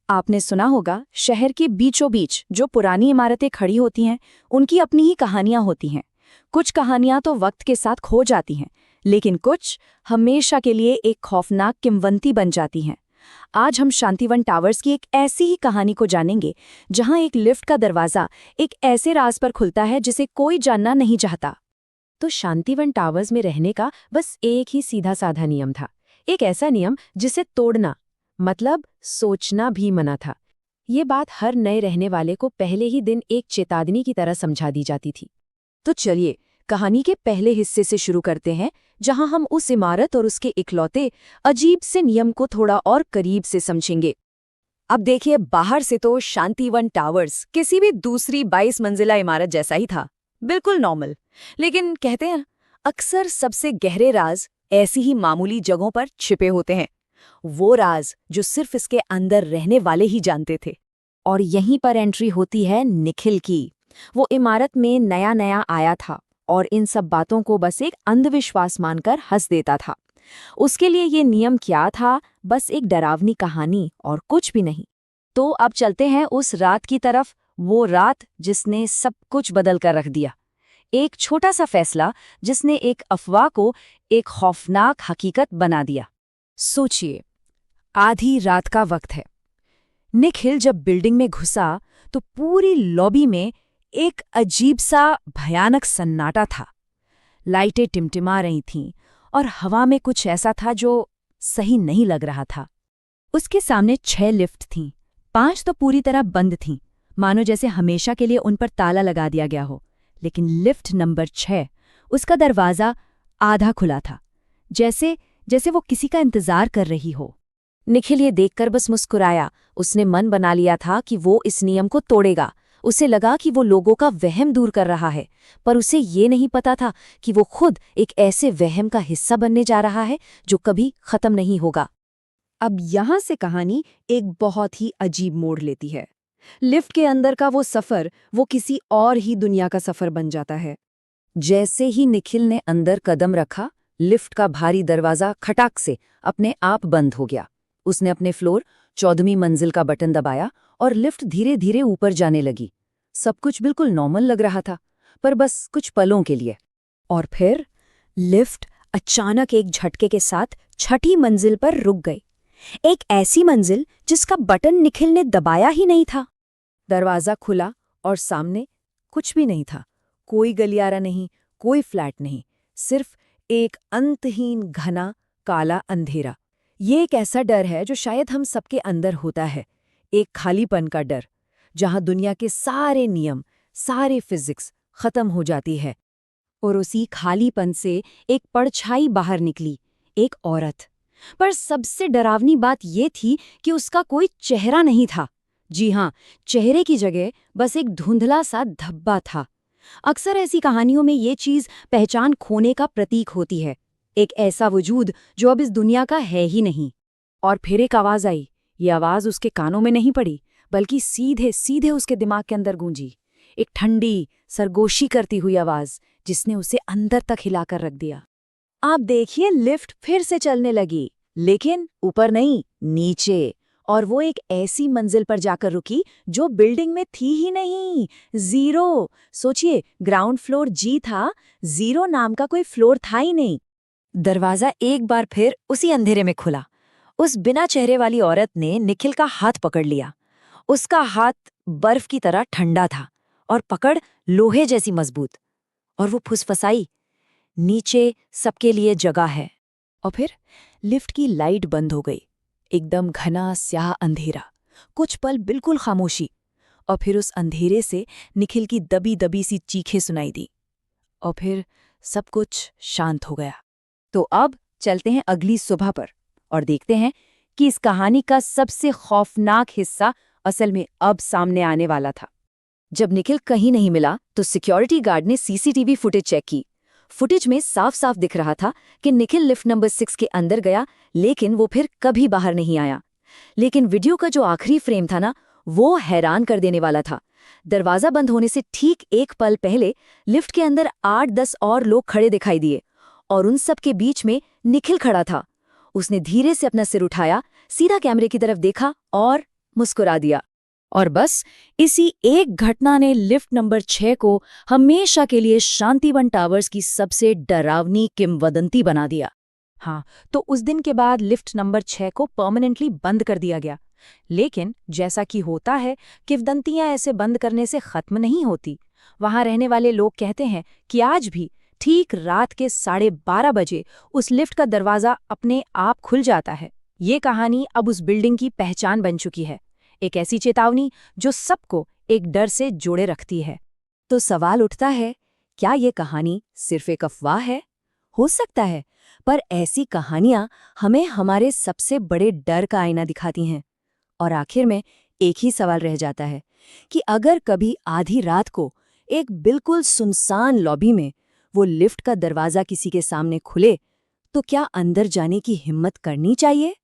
आपने सुना होगा, शहर के बीचों बीच जो पुरानी इमारतें खड़ी होती हैं, उनकी अपनी ही कहानियां होती हैं। कुछ कहानियां तो वक्त के साथ खो जाती हैं, लेकिन कुछ हमेशा के लिए एक खौफनाक किंवदंती बन जाती हैं। आज हम शांतिवन टावर्स की एक ऐसी ही कहानी को जानेंगे, जहां एक लिफ्ट का दरवाजा एक ऐसे राज पर खुलता है जिसे कोई जानना नहीं चाहता। तो शांतिवन टावर्स में रहने का बस एक ही सीधा साधा नियम था। एक ऐसा नियम जिसे तोड़ना मतलब सोचना भी मना था। ये बात हर नए रहने वाले को पहले ही दिन एक चेतावनी की तरह समझा दी जाती थी। तो चलिए कहानी के पहले हिस्से से शुरू करते हैं, जहां हम उस इमारत और उसके इकलौते अजीब से नियम को थोड़ा और करीब से समझेंगे। अब देखिए, बाहर से तो शांतिवन टावर्स किसी भी दूसरी 22 मंजिला इमारत जैसा ही था, बिल्कुल नॉर्मल। लेकिन कहते हैं अक्सर सबसे गहरे राज ऐसी ही मामूली जगहों पर छिपे होते हैं। वो राज जो सिर्फ इसके अंदर रहने वाले ही जानते थे। और यहीं पर एंट्री होती है निखिल की। वो इमारत में नया नया आया था और इन सब बातों को बस एक अंधविश्वास मानकर हंस देता था। उसके लिए ये नियम क्या था? बस एक डरावनी कहानी और कुछ भी नहीं। तो अब चलते हैं उस रात की तरफ, वो रात जिसने सब कुछ बदल कर रख दिया। एक छोटा सा फैसला जिसने एक अफवाह को एक खौफनाक हकीकत बना दिया। सोचिए, आधी रात का वक्त है। निखिल जब बिल्डिंग में घुसा तो पूरी लॉबी में एक अजीब सा भयानक सन्नाटा था। लाइटें टिमटिमा रही थीं और हवा में कुछ ऐसा था जो सही नहीं लग रहा था। उसके सामने 6 लिफ्ट थीं, 5 तो पूरी तरह बंद थीं, मानो जैसे हमेशा के लिए उन पर ताला लगा दिया गया हो। लेकिन लिफ्ट नंबर 6, उसका दरवाज़ा आधा खुला था, जैसे वो किसी का इंतजार कर रही हो। निखिल ये देखकर बस मुस्कुराया। उसने मन बना लिया था कि वो इस नियम को तोड़ेगा। उसे लगा कि वो लोगों का वहम दूर कर रहा है, पर उसे ये नहीं पता था कि वो खुद एक ऐसे वहम का हिस्सा बनने जा रहा है जो कभी खत्म नहीं होगा। अब यहाँ से कहानी एक बहुत ही अजीब मोड़ लेती है। लिफ्ट के अंदर का वो सफ़र वो किसी और ही दुनिया का सफ़र बन जाता है। जैसे ही निखिल ने अंदर कदम रखा, लिफ्ट का भारी दरवाज़ा खटाक से अपने आप बंद हो गया। उसने अपने फ्लोर 14वीं मंजिल का बटन दबाया और लिफ्ट धीरे धीरे ऊपर जाने लगी। सब कुछ बिल्कुल नॉर्मल लग रहा था, पर बस कुछ पलों के लिए। और फिर लिफ्ट अचानक एक झटके के साथ 6ठी मंजिल पर रुक गई। एक ऐसी मंजिल जिसका बटन निखिल ने दबाया ही नहीं था। दरवाज़ा खुला और सामने कुछ भी नहीं था। कोई गलियारा नहीं, कोई फ्लैट नहीं, सिर्फ एक अंतहीन घना काला अंधेरा। ये एक ऐसा डर है जो शायद हम सबके अंदर होता है, एक खालीपन का डर, जहां दुनिया के सारे नियम, सारे फिजिक्स खत्म हो जाती है। और उसी खालीपन से एक परछाई बाहर निकली, एक औरत। पर सबसे डरावनी बात ये थी कि उसका कोई चेहरा नहीं था। जी हाँ, चेहरे की जगह बस एक धुंधला सा धब्बा था। अक्सर ऐसी कहानियों में ये चीज़ पहचान खोने का प्रतीक होती है, एक ऐसा वजूद जो अब इस दुनिया का है ही नहीं। और फिर एक आवाज़ आई। ये आवाज़ उसके कानों में नहीं पड़ी, बल्कि सीधे सीधे उसके दिमाग के अंदर गूंजी। एक ठंडी, सरगोशी करती हुई आवाज़ जिसने उसे अंदर तक हिलाकर रख दिया। आप देखिए, लिफ्ट फिर से चलने लगी, लेकिन ऊपर नहीं, नीचे। और वो एक ऐसी मंजिल पर जाकर रुकी जो बिल्डिंग में थी ही नहीं, 0। सोचिए, ग्राउंड फ्लोर जी था, 0 नाम का कोई फ्लोर था ही नहीं। दरवाजा एक बार फिर उसी अंधेरे में खुला। उस बिना चेहरे वाली औरत ने निखिल का हाथ पकड़ लिया। उसका हाथ बर्फ की तरह ठंडा था और पकड़ लोहे जैसी मजबूत। और वो फुसफसाई, नीचे सबके लिए जगह है। और फिर लिफ्ट की लाइट बंद हो गई। एकदम घना स्याह अंधेरा, कुछ पल बिल्कुल खामोशी। और फिर उस अंधेरे से निखिल की दबी दबी सी चीखें सुनाई दी। और फिर सब कुछ शांत हो गया। तो अब चलते हैं अगली सुबह पर और देखते हैं कि इस कहानी का सबसे खौफनाक हिस्सा असल में अब सामने आने वाला था। जब निखिल कहीं नहीं मिला तो सिक्योरिटी गार्ड ने सीसीटीवी फुटेज चेक की। फुटेज में साफ साफ दिख रहा था कि निखिल लिफ्ट नंबर 6 के अंदर गया, लेकिन वो फिर कभी बाहर नहीं आया। लेकिन वीडियो का जो आखिरी फ्रेम था ना, वो हैरान कर देने वाला था। दरवाजा बंद होने से ठीक एक पल पहले लिफ्ट के अंदर 8-10 और लोग खड़े दिखाई दिए और उन सब के बीच में निखिल खड़ा था। उसने धीरे से अपना सिर उठाया, सीधा कैमरे की तरफ देखा और मुस्कुरा दिया। और बस इसी एक घटना ने लिफ्ट नंबर 6 को हमेशा के लिए शांतिवन टावर्स की सबसे डरावनी किंवदंती बना दिया। हाँ, तो उस दिन के बाद लिफ्ट नंबर 6 को परमानेंटली बंद कर दिया गया। लेकिन जैसा कि होता है, किंवदंतियां ऐसे बंद करने से खत्म नहीं होती। वहां रहने वाले लोग कहते हैं कि आज भी ठीक रात के 12:30 बजे उस लिफ्ट का दरवाजा अपने आप खुल जाता है। ये कहानी अब उस बिल्डिंग की पहचान बन चुकी है, एक ऐसी चेतावनी जो सबको एक डर से जोड़े रखती है। तो सवाल उठता है, क्या ये कहानी सिर्फ एक अफवाह है? हो सकता है, पर ऐसी कहानियां हमें हमारे सबसे बड़े डर का आईना दिखाती हैं। और आखिर में एक ही सवाल रह जाता है कि अगर कभी आधी रात को एक बिल्कुल सुनसान लॉबी में वो लिफ्ट का दरवाजा किसी के सामने खुले, तो क्या अंदर जाने की हिम्मत करनी चाहिए?